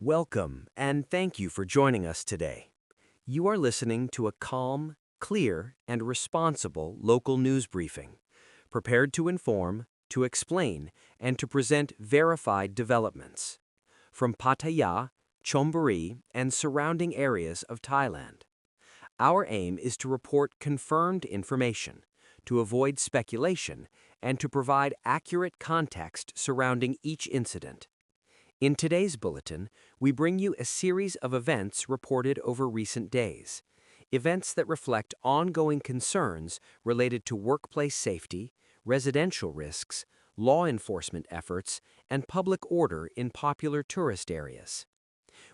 Welcome, and thank you for joining us today. You are listening to a calm, clear, and responsible local news briefing, prepared to inform, to explain, and to present verified developments from Pattaya, Chonburi, and surrounding areas of Thailand. Our aim is to report confirmed information, to avoid speculation, and to provide accurate context surrounding each incident. In today's bulletin, we bring you a series of events reported over recent days. Events that reflect ongoing concerns related to workplace safety, residential risks, law enforcement efforts, and public order in popular tourist areas.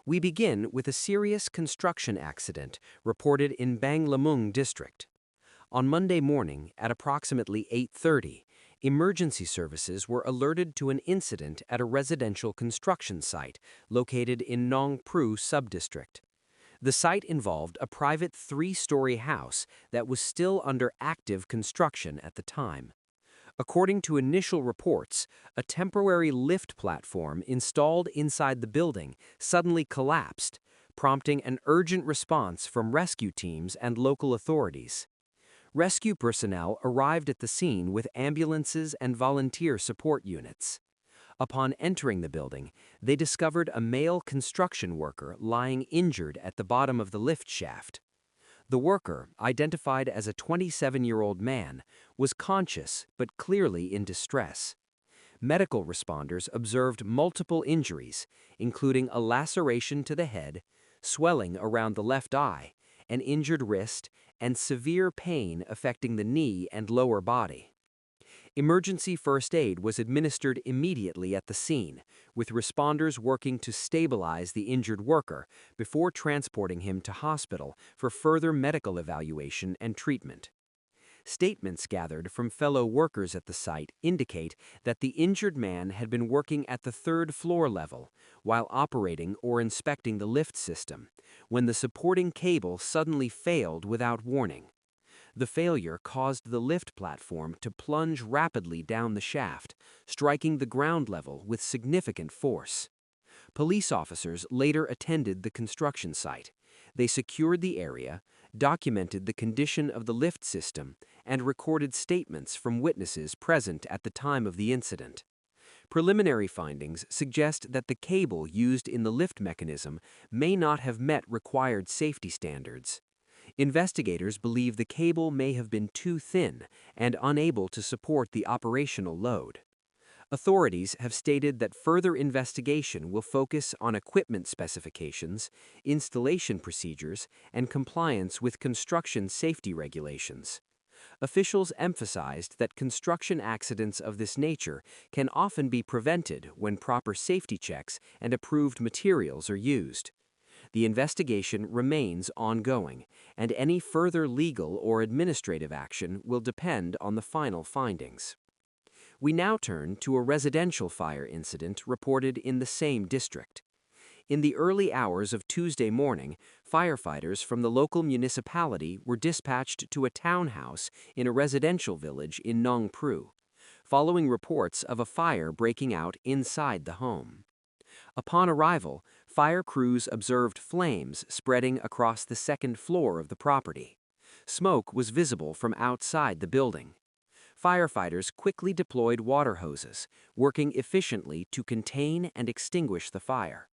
We begin with a serious construction accident reported in Banglamung district. On Monday morning at approximately 8:30, emergency services were alerted to an incident at a residential construction site located in Nong Pru subdistrict. The site involved a private three-story house that was still under active construction at the time. According to initial reports, a temporary lift platform installed inside the building suddenly collapsed, prompting an urgent response from rescue teams and local authorities. Rescue personnel arrived at the scene with ambulances and volunteer support units. Upon entering the building, they discovered a male construction worker lying injured at the bottom of the lift shaft. The worker, identified as a 27-year-old man, was conscious but clearly in distress. Medical responders observed multiple injuries, including a laceration to the head, swelling around the left eye, an injured wrist, and severe pain affecting the knee and lower body. Emergency first aid was administered immediately at the scene, with responders working to stabilize the injured worker before transporting him to hospital for further medical evaluation and treatment. Statements gathered from fellow workers at the site indicate that the injured man had been working at the third floor level while operating or inspecting the lift system when the supporting cable suddenly failed without warning. The failure caused the lift platform to plunge rapidly down the shaft, striking the ground level with significant force. Police officers later attended the construction site. They secured the area, documented the condition of the lift system, and recorded statements from witnesses present at the time of the incident. Preliminary findings suggest that the cable used in the lift mechanism may not have met required safety standards. Investigators believe the cable may have been too thin and unable to support the operational load. Authorities have stated that further investigation will focus on equipment specifications, installation procedures, and compliance with construction safety regulations. Officials emphasized that construction accidents of this nature can often be prevented when proper safety checks and approved materials are used. The investigation remains ongoing, and any further legal or administrative action will depend on the final findings. We now turn to a residential fire incident reported in the same district. In the early hours of Tuesday morning, firefighters from the local municipality were dispatched to a townhouse in a residential village in Nong Pru, following reports of a fire breaking out inside the home. Upon arrival, fire crews observed flames spreading across the second floor of the property. Smoke was visible from outside the building. Firefighters quickly deployed water hoses, working efficiently to contain and extinguish the fire.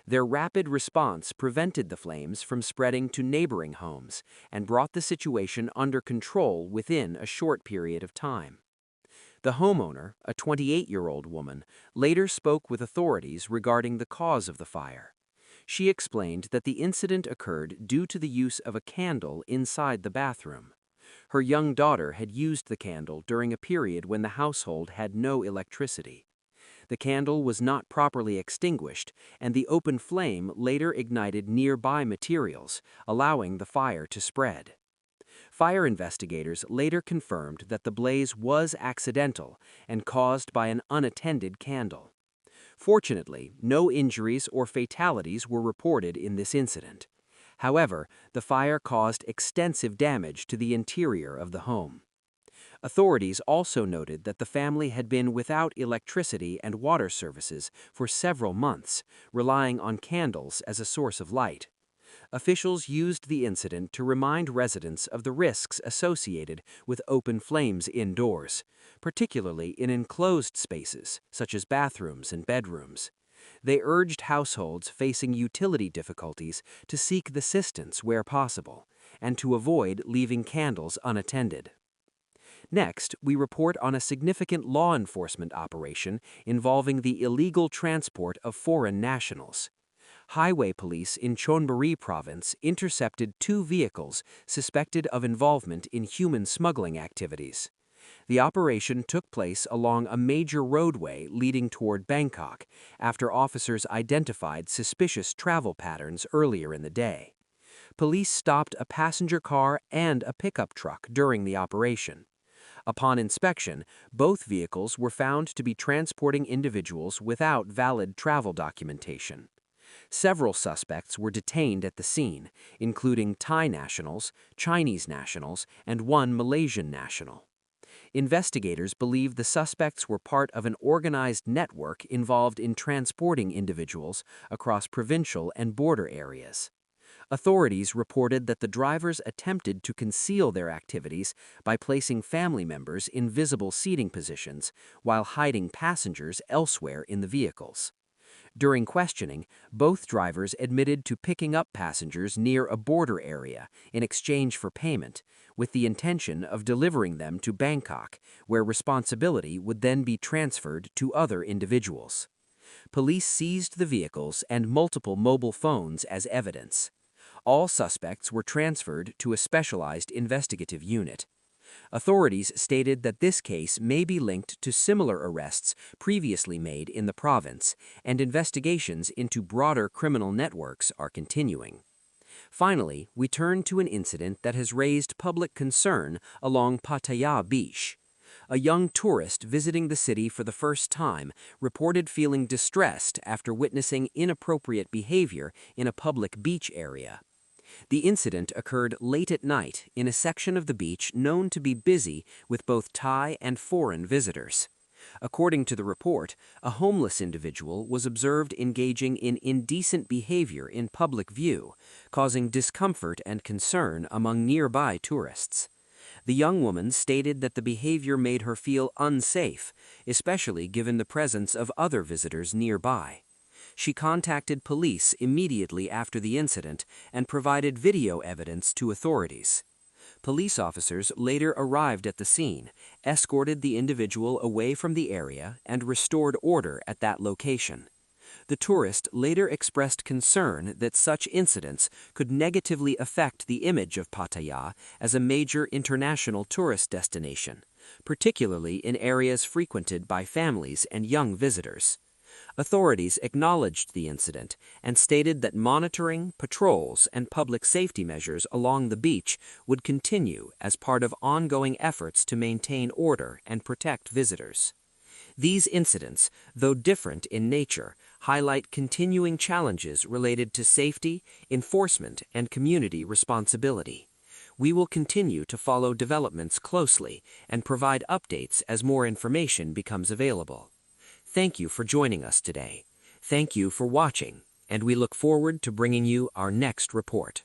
Their rapid response prevented the flames from spreading to neighboring homes and brought the situation under control within a short period of time. The homeowner, a 28-year-old woman, later spoke with authorities regarding the cause of the fire. She explained that the incident occurred due to the use of a candle inside the bathroom. Her young daughter had used the candle during a period when the household had no electricity. The candle was not properly extinguished, and the open flame later ignited nearby materials, allowing the fire to spread. Fire investigators later confirmed that the blaze was accidental and caused by an unattended candle. Fortunately, no injuries or fatalities were reported in this incident. However, the fire caused extensive damage to the interior of the home. Authorities also noted that the family had been without electricity and water services for several months, relying on candles as a source of light. Officials used the incident to remind residents of the risks associated with open flames indoors, particularly in enclosed spaces such as bathrooms and bedrooms. They urged households facing utility difficulties to seek assistance where possible and to avoid leaving candles unattended. Next, we report on a significant law enforcement operation involving the illegal transport of foreign nationals. Highway police in Chonburi province intercepted 2 vehicles suspected of involvement in human smuggling activities. The operation took place along a major roadway leading toward Bangkok after officers identified suspicious travel patterns earlier in the day. Police stopped a passenger car and a pickup truck during the operation. Upon inspection, both vehicles were found to be transporting individuals without valid travel documentation. Several suspects were detained at the scene, including Thai nationals, Chinese nationals, and 1 Malaysian national. Investigators believe the suspects were part of an organized network involved in transporting individuals across provincial and border areas. Authorities reported that the drivers attempted to conceal their activities by placing family members in visible seating positions while hiding passengers elsewhere in the vehicles. During questioning, both drivers admitted to picking up passengers near a border area in exchange for payment, with the intention of delivering them to Bangkok, where responsibility would then be transferred to other individuals. Police seized the vehicles and multiple mobile phones as evidence. All suspects were transferred to a specialized investigative unit. Authorities stated that this case may be linked to similar arrests previously made in the province, and investigations into broader criminal networks are continuing. Finally, we turn to an incident that has raised public concern along Pattaya Beach. A young tourist visiting the city for the first time reported feeling distressed after witnessing inappropriate behavior in a public beach area. The incident occurred late at night in a section of the beach known to be busy with both Thai and foreign visitors. According to the report, a homeless individual was observed engaging in indecent behavior in public view, causing discomfort and concern among nearby tourists. The young woman stated that the behavior made her feel unsafe, especially given the presence of other visitors nearby. She contacted police immediately after the incident and provided video evidence to authorities. Police officers later arrived at the scene, escorted the individual away from the area, and restored order at that location. The tourist later expressed concern that such incidents could negatively affect the image of Pattaya as a major international tourist destination, particularly in areas frequented by families and young visitors. Authorities acknowledged the incident and stated that monitoring, patrols, and public safety measures along the beach would continue as part of ongoing efforts to maintain order and protect visitors. These incidents, though different in nature, highlight continuing challenges related to safety, enforcement, and community responsibility. We will continue to follow developments closely and provide updates as more information becomes available. Thank you for joining us today. Thank you for watching, and we look forward to bringing you our next report.